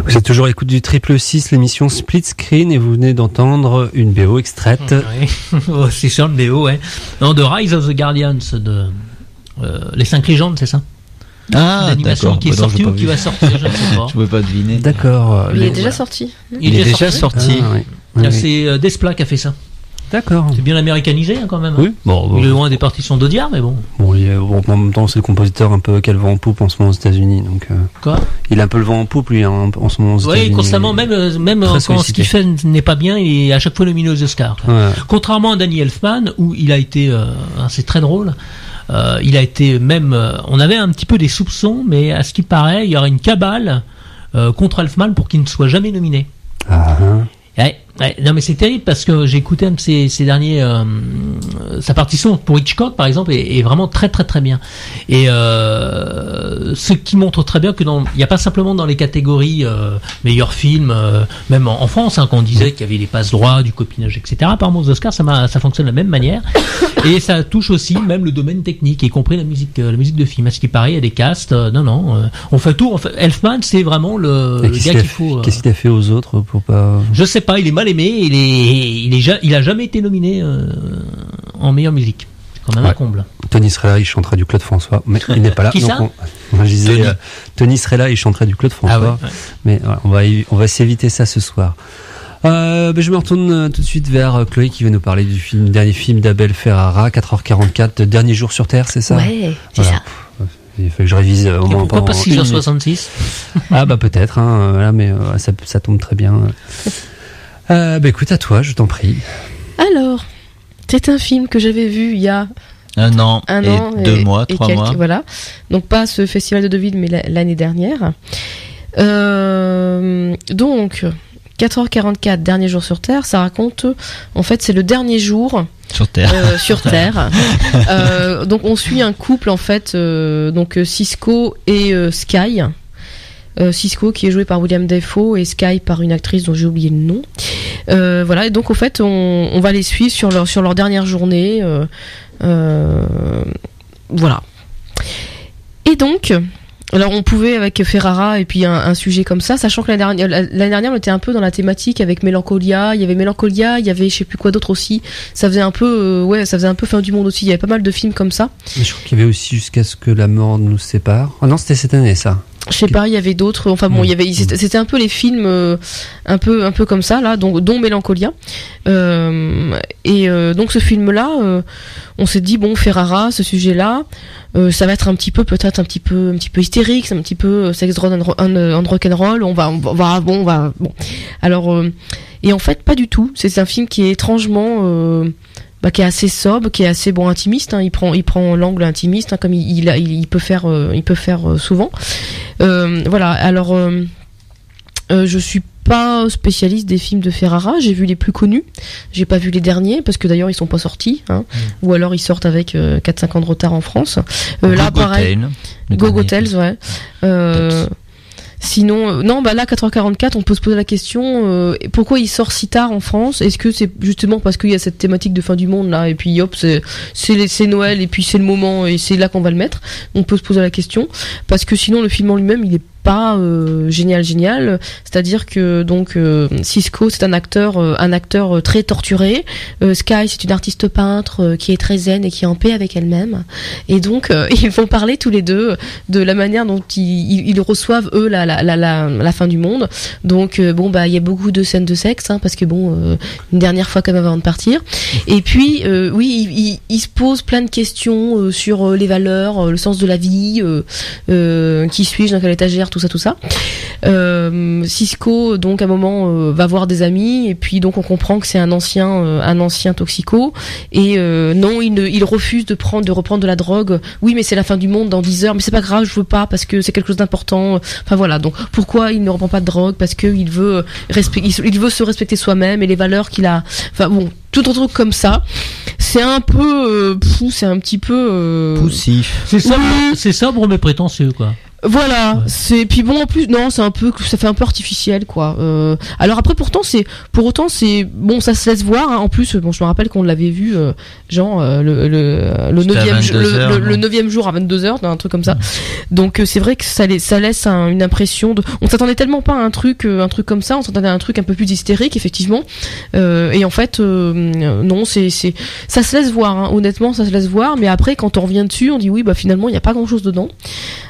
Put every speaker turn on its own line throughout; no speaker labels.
Vous êtes toujours à l'écoute du Triple 6, l'émission Split Screen, et vous venez d'entendre une BO extraite.
Oui, c'est sur le BO, ouais. Non, de Rise of the Guardians, de Les 5 légendes, c'est ça?
L'animation
d'accord. Qui est sortie ou qui va sortir, je ne sais pas.
Je pouvais pas deviner.
D'accord.
Il est déjà sorti.
Il est déjà sorti.
Ah, oui.
C'est Desplat qui a fait ça.
D'accord.
C'est bien américanisé quand même.
Oui. Bon,
il est loin des partitions d'Audiard, mais bon.
Bon, en même temps, c'est le compositeur un peu qui a le vent en poupe en ce moment aux États-Unis, donc.
Quoi?
Il a un peu le vent en poupe lui en ce moment aux États-Unis.
Oui, constamment, même quand ce qu'il fait n'est pas bien, il est à chaque fois nominé aux Oscars.
Ouais.
Contrairement à Danny Elfman, où il a été, c'est très drôle. Il a été même, on avait un petit peu des soupçons, mais à ce qui paraît, il y aurait une cabale contre Elfman pour qu'il ne soit jamais nominé.
Ah.
Ouais, non mais c'est terrible parce que j'ai écouté un de ses derniers sa partition pour Hitchcock par exemple est vraiment très très très bien, et ce qui montre très bien que il n'y a pas simplement dans les catégories meilleurs films, même en France quand on disait qu'il y avait les passe droits, du copinage, etc. Apparemment aux Oscars ça fonctionne de la même manière, et ça touche aussi même le domaine technique, y compris la musique de film. À ce qui paraît, il y a des castes, on fait tout. Elfman, c'est vraiment le gars qu'il faut.
Qu'est-ce qu'il a fait aux autres pour pas?
Je sais pas, il est mal aimé, il a jamais été nominé en meilleure musique. C'est quand même un comble.
Tony serait là, il chanterait du Claude François, mais il n'est pas là.
Qui ça?
Je disais, Tony serait là, il chanterait du Claude François, mais voilà, on va s'éviter ça ce soir. Je me retourne tout de suite vers Chloé qui va nous parler du dernier film d'Abel Ferrara, 4h44, Dernier jour sur Terre, c'est ça?
Ouais, c'est ça.
Il faut que je révise au moins.
Pourquoi pas 6h66?
Ah bah peut-être, voilà, mais ça tombe très bien. Écoute, à toi, je t'en prie.
Alors, c'est un film que j'avais vu il y a
un an et 2 mois, 3 mois.
Voilà. Donc pas ce festival de Deauville, mais l'année dernière. Donc 4h44, Dernier jour sur Terre, ça raconte, en fait, c'est le dernier jour
sur Terre.
Sur Terre. Donc on suit un couple, en fait, donc Cisco et Sky. Cisco qui est joué par William Dafoe et Sky par une actrice dont j'ai oublié le nom. Voilà, et donc en fait on va les suivre sur leur dernière journée. Voilà. Et donc, alors on pouvait avec Ferrara et puis un sujet comme ça, sachant que l'année dernière on était un peu dans la thématique avec Mélancolia, il y avait je sais plus quoi d'autre aussi, ça faisait un peu fin du monde aussi, il y avait pas mal de films comme ça.
Mais je crois qu'il y avait aussi Jusqu'à ce que la mort nous sépare. Ah non, c'était cette année ça.
Je sais pas, il y avait d'autres, enfin bon, c'était un peu les films un peu comme ça là, dont Mélancolia. Donc ce film là, on s'est dit bon, Ferrara, ce sujet là, ça va être peut-être un petit peu hystérique, c'est un petit peu sex drug and rock'n'roll, on va. Alors et en fait pas du tout, c'est un film qui est étrangement qui est assez sobre, qui est assez intimiste, il prend l'angle intimiste, comme il peut faire souvent. Voilà, alors je suis pas spécialiste des films de Ferrara, j'ai vu les plus connus, j'ai pas vu les derniers parce que d'ailleurs ils sont pas sortis, ou alors ils sortent avec 4-5 ans de retard en France. Là pareil, Go Tales, ouais. Sinon, là 4h44, on peut se poser la question pourquoi il sort si tard en France? Est-ce que c'est justement parce qu'il y a cette thématique de fin du monde là, et puis hop, c'est Noël et puis c'est le moment et c'est là qu'on va le mettre? On peut se poser la question parce que sinon le film en lui-même il est pas génial, c'est-à-dire que donc Cisco c'est un acteur très torturé, Sky c'est une artiste peintre qui est très zen et qui est en paix avec elle-même, et donc ils vont parler tous les deux de la manière dont ils reçoivent eux la fin du monde. Donc il y a beaucoup de scènes de sexe, parce que une dernière fois quand même avant de partir, et puis il se pose plein de questions sur les valeurs, le sens de la vie, qui suis-je, dans quelle étagère, tout ça. Cisco donc à un moment va voir des amis, et puis donc on comprend que c'est un ancien toxico, et non, il refuse de reprendre de la drogue. Oui, mais c'est la fin du monde dans 10 heures, mais c'est pas grave, je veux pas parce que c'est quelque chose d'important. Enfin voilà, donc pourquoi il ne reprend pas de drogue? Parce que il veut se respecter soi-même et les valeurs qu'il a. Enfin bon, tout un truc comme ça. C'est un peu c'est un petit peu
poussif.
C'est sobre mais prétentieux, quoi.
Voilà, c'est puis bon en plus non, ça fait un peu artificiel quoi. Alors après pourtant pour autant c'est bon, ça se laisse voir hein. En plus bon, je me rappelle qu'on l'avait vu genre le 9e jour à 22h, un truc comme ça. Donc c'est vrai que ça laisse une impression de on s'attendait tellement pas à un truc comme ça, on s'attendait à un truc un peu plus hystérique effectivement. Et en fait non, ça se laisse voir hein. Honnêtement, ça se laisse voir, mais après quand on revient dessus, on dit oui, bah finalement il y a pas grand-chose dedans.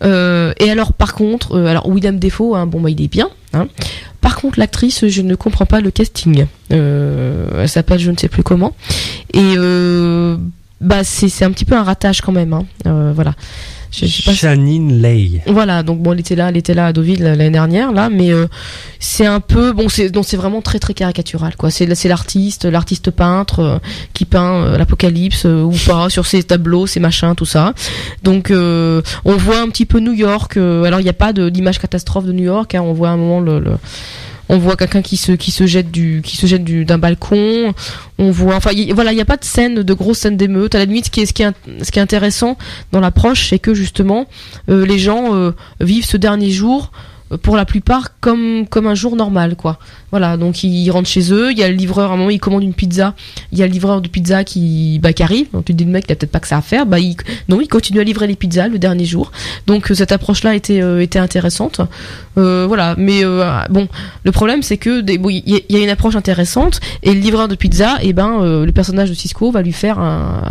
Et alors par contre, Willem Dafoe, hein, bon bah il est bien. Hein. Par contre l'actrice, je ne comprends pas le casting. Elle s'appelle je ne sais plus comment. Et bah c'est un petit peu un ratage quand même. Hein. Voilà.
Shannon Lay.
Voilà, donc bon, elle était là à Deauville l'année dernière là, mais c'est un peu bon, c'est vraiment très très caricatural quoi. C'est l'artiste peintre qui peint l'apocalypse ou pas sur ses tableaux, ses machins, tout ça. Donc on voit un petit peu New York. Alors il n'y a pas d'image catastrophe de New York. Hein, on voit à un moment on voit quelqu'un qui se jette d'un balcon. On voit, enfin, il y a pas de grosse scène d'émeute. À la limite, ce qui est intéressant dans l'approche, c'est que justement, les gens vivent ce dernier jour pour la plupart comme un jour normal quoi. Voilà, donc ils rentrent chez eux, il y a le livreur, à un moment il commande une pizza, il y a le livreur de pizza qui arrive, donc tu te dis le mec il a peut-être pas que ça à faire, il continue à livrer les pizzas le dernier jour. Donc cette approche là était intéressante. Voilà, mais bon, le problème c'est que il y a une approche intéressante et le livreur de pizza, le personnage de Cisco va lui faire un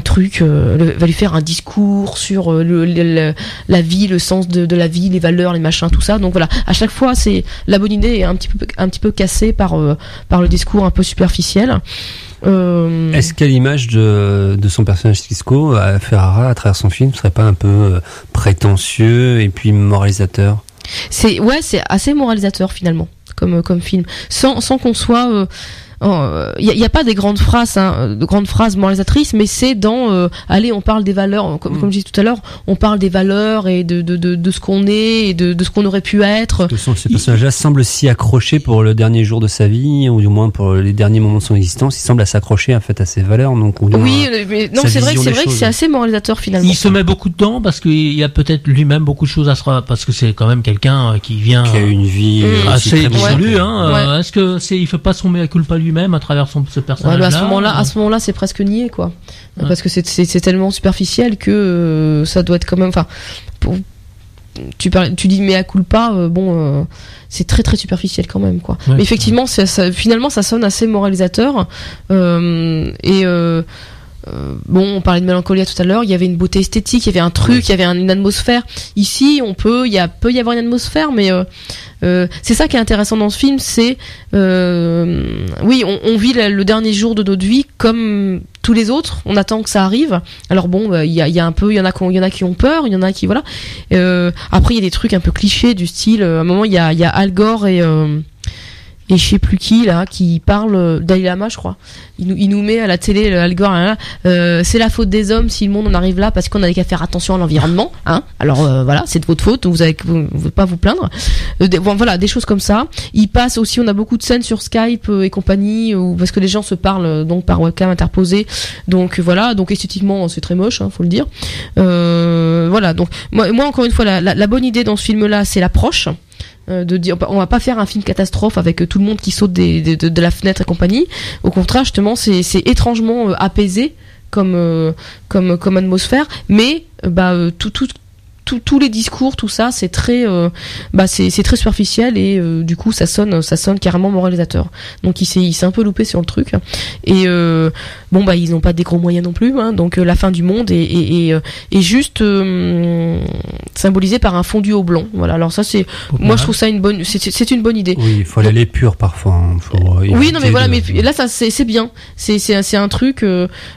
truc, va lui faire un discours sur la vie, le sens de la vie, les valeurs, les machins, tout ça. Donc voilà, à chaque fois c'est la bonne idée est un petit peu cassée par le discours un peu superficiel.
Est-ce qu'à l'image de son personnage Cisco, Ferrara à travers son film ne serait pas un peu prétentieux et puis moralisateur?
C'est assez moralisateur finalement comme film, sans qu'on soit il y a pas des grandes phrases moralisatrices, mais c'est dans allez, on parle des valeurs comme je disais tout à l'heure, on parle des valeurs et de ce qu'on est et de ce qu'on aurait pu être.
De toute façon, ce personnage-là semble s'y accrocher pour le dernier jour de sa vie, ou du moins pour les derniers moments de son existence. Il semble s'accrocher en fait à ses valeurs, donc
oui, mais non, c'est vrai que c'est assez moralisateur finalement.
Il se met beaucoup dedans parce qu'il y a peut-être lui-même beaucoup de choses à se parce que c'est quand même quelqu'un qui a
une vie
assez dissolue. Hein. Est-ce que il fait pas son mea culpa lui-même à travers ce personnage-là.
À ce moment-là, c'est presque nié, quoi. Ouais. Parce que c'est tellement superficiel que ça doit être quand même. Enfin, tu dis mea culpa, c'est très très superficiel quand même, quoi. Ouais, mais effectivement, finalement, ça sonne assez moralisateur. On parlait de Mélancolia tout à l'heure, il y avait une beauté esthétique, il y avait un truc, il y avait une atmosphère. Ici, il peut y avoir une atmosphère, mais c'est ça qui est intéressant dans ce film, c'est on vit le dernier jour de notre vie comme tous les autres, on attend que ça arrive. Alors bon, il y en a qui ont peur, il y en a qui voilà. Après il y a des trucs un peu clichés du style, à un moment il y a Al Gore et je sais plus qui là qui parle Dalai Lama, je crois. Il nous met à la télé Al Gore, c'est la faute des hommes si le monde en arrive là parce qu'on n'a qu'à faire attention à l'environnement, hein. Alors voilà, c'est de votre faute, vous ne pouvez pas vous plaindre. Voilà, des choses comme ça. Il passe aussi, on a beaucoup de scènes sur Skype et compagnie parce que les gens se parlent donc par webcam interposée. Donc voilà, donc esthétiquement c'est très moche, hein, faut le dire. Voilà, donc moi encore une fois la bonne idée dans ce film là, c'est l'approche. De dire on va pas faire un film catastrophe avec tout le monde qui saute de la fenêtre et compagnie. Au contraire, justement, c'est étrangement apaisé comme atmosphère, mais tous les discours, tout ça, c'est très c'est très superficiel et du coup ça sonne carrément moralisateur. Donc il s'est un peu loupé sur le truc et ils n'ont pas des gros moyens non plus, hein, donc la fin du monde est juste symbolisé par un fondu au blanc. Voilà, alors ça c'est moi je trouve ça c'est une bonne idée.
Oui, il faut aller pur parfois. Hein,
oui, non mais voilà, mais là ça c'est bien. C'est un truc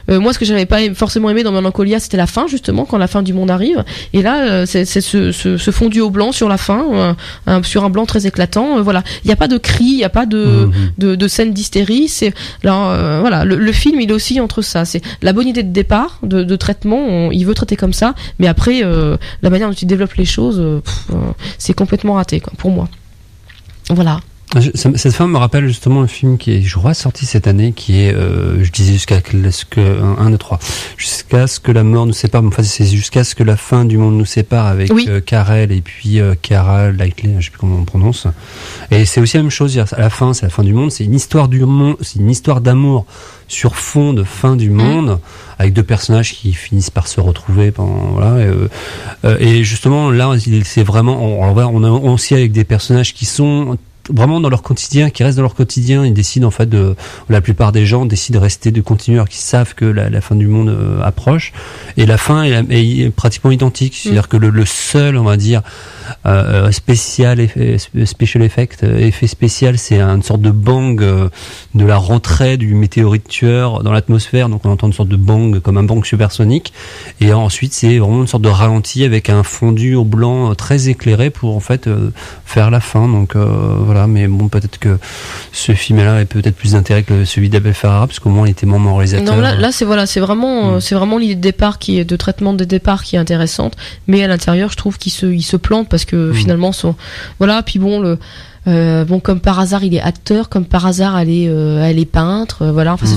moi ce que j'avais pas forcément aimé dans Mélancolia, c'était la fin justement, quand la fin du monde arrive, et là c'est ce fondu au blanc sur la fin, sur un blanc très éclatant. Voilà, il n'y a pas de cri, il n'y a pas de scène d'hystérie. Voilà, le film il est aussi entre ça. C'est la bonne idée de départ, de traitement. Il veut traiter comme ça, mais après la manière dont il développe les choses, c'est complètement raté, quoi, pour moi. Voilà.
Cette fin me rappelle justement un film qui est, je crois, sorti cette année, qui est, je disais jusqu'à ce que la mort nous sépare, mais enfin c'est jusqu'à ce que la fin du monde nous sépare, avec Karel et puis Cara Knightley, je sais plus comment on prononce. Et c'est aussi la même chose, à la fin, c'est la fin du monde, c'est une histoire c'est une histoire d'amour sur fond de fin du monde, avec deux personnages qui finissent par se retrouver et justement là c'est vraiment on a aussi avec des personnages qui sont vraiment dans leur quotidien, qui restent dans leur quotidien. Ils décident en fait la plupart des gens décident de rester, de continuer, alors qu'ils savent que la fin du monde approche. Et la fin est pratiquement identique, c'est-à-dire que le seul, on va dire, special effect, effet spécial, c'est une sorte de bang de la rentrée du météorite tueur dans l'atmosphère. Donc on entend une sorte de bang comme un bang supersonique. Et ensuite c'est vraiment une sorte de ralenti avec un fondu au blanc très éclairé pour en fait faire la fin. Donc voilà. Mais bon, peut-être que ce film-là est peut-être plus d'intérêt que celui d'Abel Ferrara, parce qu'au moins il était membre réalisateur.
Non, là c'est vraiment l'idée de départ de traitement de départ qui est intéressante, mais à l'intérieur je trouve qu'il se plante parce que finalement puis bon comme par hasard il est acteur, comme par hasard elle est peintre, voilà. Enfin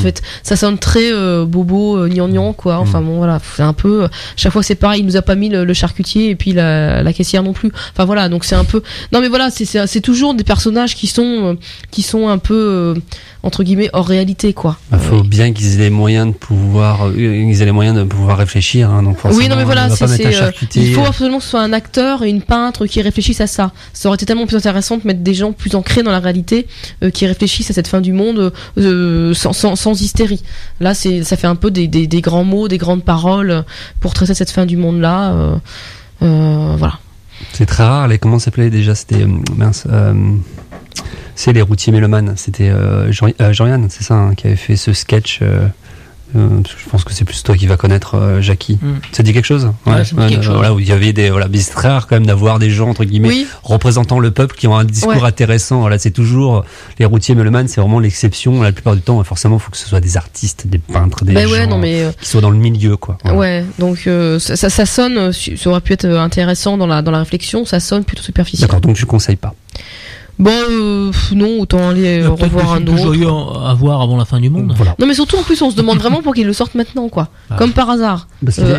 ça sonne très bobo gnangnan quoi. Enfin bon voilà, c'est un peu chaque fois c'est pareil, il nous a pas mis le charcutier et puis la caissière non plus. Enfin voilà, donc c'est un peu non mais voilà, c'est toujours des personnages qui sont un peu entre guillemets hors réalité quoi.
Faut bien qu'ils aient les moyens de pouvoir réfléchir hein, donc forcément,
oui non mais voilà, il faut absolument que ce soit un acteur et une peintre qui réfléchissent à ça. Ça aurait été tellement plus intéressant de mettre des gens plus ancrés dans la réalité qui réfléchissent à cette fin du monde sans hystérie. Là ça fait un peu des grands mots, des grandes paroles pour traiter cette fin du monde là voilà.
C'est très rare. Comment ça s'appelait déjà, c'était c'est les routiers mélomanes, c'était Jean-Yann, c'est ça hein, qui avait fait ce sketch. Je pense que c'est plus toi qui vas connaître Jackie. Ça dit quelque chose?
Ouais, ça dit quelque chose.
Voilà, où il y avait c'est très rare quand même d'avoir des gens entre guillemets représentant le peuple qui ont un discours intéressant. Voilà, c'est toujours les routiers mélomanes, c'est vraiment l'exception. La plupart du temps, forcément, il faut que ce soit des artistes, des peintres, des gens qui soient dans le milieu, quoi. Voilà.
Ouais, donc ça sonne, ça aurait pu être intéressant dans la réflexion. Ça sonne plutôt superficiel.
D'accord, donc je conseille pas.
Bon, non, autant aller revoir un autre.
Joyeux à voir avant la fin du monde.
Voilà.
Non, mais surtout, en plus, on se demande vraiment pour qu'ils le sortent maintenant, quoi. Comme par hasard.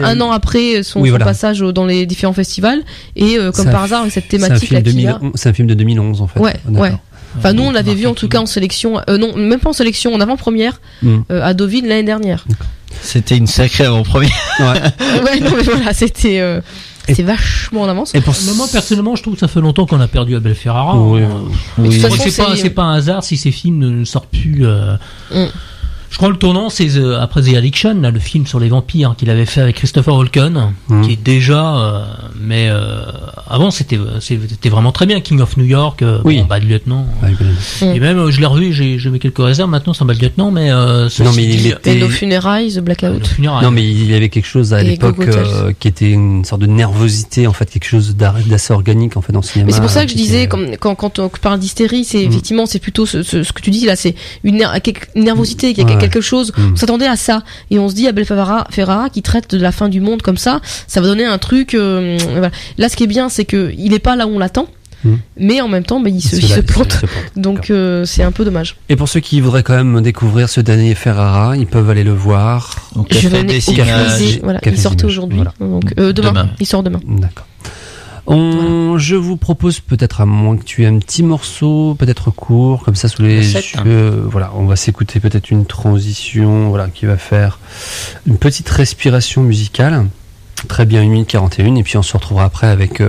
Un an après son passage dans les différents festivals, et comme par hasard, avec cette thématique là qu'il y a.
C'est un film de 2011, en fait.
Ouais. Enfin, nous, on l'avait vu en tout cas en sélection, non, même pas en sélection, en avant-première, à Deauville l'année dernière.
C'était une sacrée avant-première.
Ouais, non, mais voilà, c'était. C'est vachement en avance.
Et moi, personnellement, je trouve que ça fait longtemps qu'on a perdu Abel Ferrara.
Oui.
C'est pas un hasard si ces films ne sortent plus. Je crois que le tournant, c'est après The Addiction, là, le film sur les vampires qu'il avait fait avec Christopher Walken, qui est déjà, mais avant c'était vraiment très bien. King of New York, Bad Lieutenant. Et même, je l'ai revu, j'ai mis quelques réserves. Maintenant, c'est un Bad Lieutenant, mais
et No Funerals, The Blackout.
Non, mais il y avait quelque chose à l'époque qui était une sorte de nervosité, en fait, quelque chose d'assez organique en fait dans le cinéma.
Mais c'est pour ça que je disais, quand on parle d'hystérie, c'est effectivement, c'est plutôt ce que tu dis là, c'est une nervosité qui a quelque chose, on s'attendait à ça et on se dit Abel Ferrara qui traite de la fin du monde comme ça va donner un truc voilà. Là ce qui est bien c'est que il est pas là où on l'attend mais en même temps il se plante donc c'est un peu dommage.
Et pour ceux qui voudraient quand même découvrir ce dernier Ferrara, ils peuvent aller le voir
au Café des Images. Voilà, il sortait aujourd'hui donc demain il sort demain.
D'accord. Je vous propose peut-être, à moins que tu aies un petit morceau, peut-être court, comme ça sous les yeux. Voilà, on va s'écouter peut-être une transition, qui va faire une petite respiration musicale. Très bien, 1 minute 41, et puis on se retrouvera après avec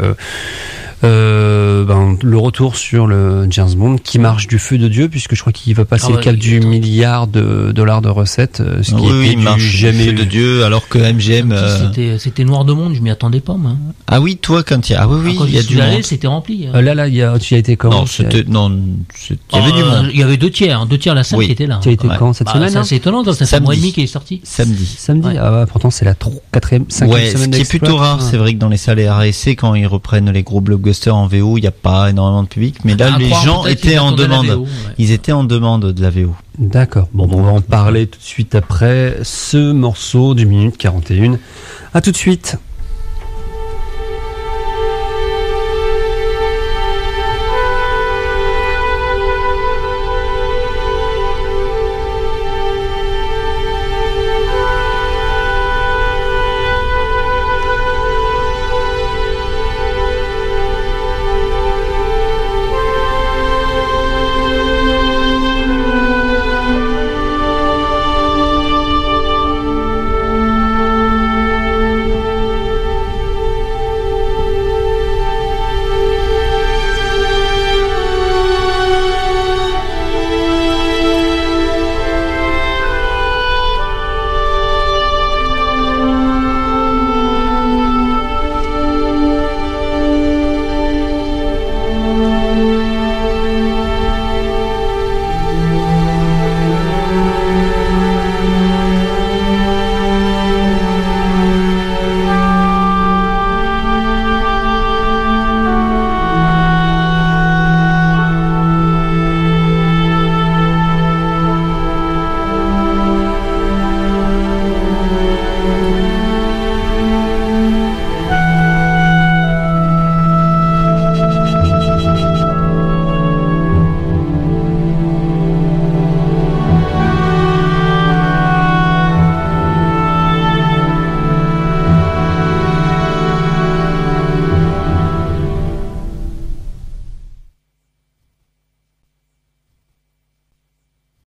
le retour sur le James Bond qui marche du feu de Dieu, puisque je crois qu'il va passer le cap du milliard de dollars de recettes, ce qui
il marche jamais feu de Dieu, alors que MGM
c'était noir de monde, je m'y attendais pas moi.
Ah oui, toi quand il y a il y a du monde,
c'était rempli.
Là tu y as été quand?
Non, il y avait du monde.
Il y avait deux tiers la salle qui était là.
Tu as été quand cette semaine?
C'est étonnant, ça fait un mois et demi qu'il est sorti.
Samedi.
Pourtant c'est la 4e, 5e semaine.
Ce qui est plutôt rare, c'est vrai que dans les salles RSC, quand ils reprennent les gros blockbusters en VO, il n'y a pas énormément de public, mais là les gens étaient en demande. Ils étaient en demande de la VO.
D'accord. Bon, on va en parler tout de suite après ce morceau du minute 41. À tout de suite.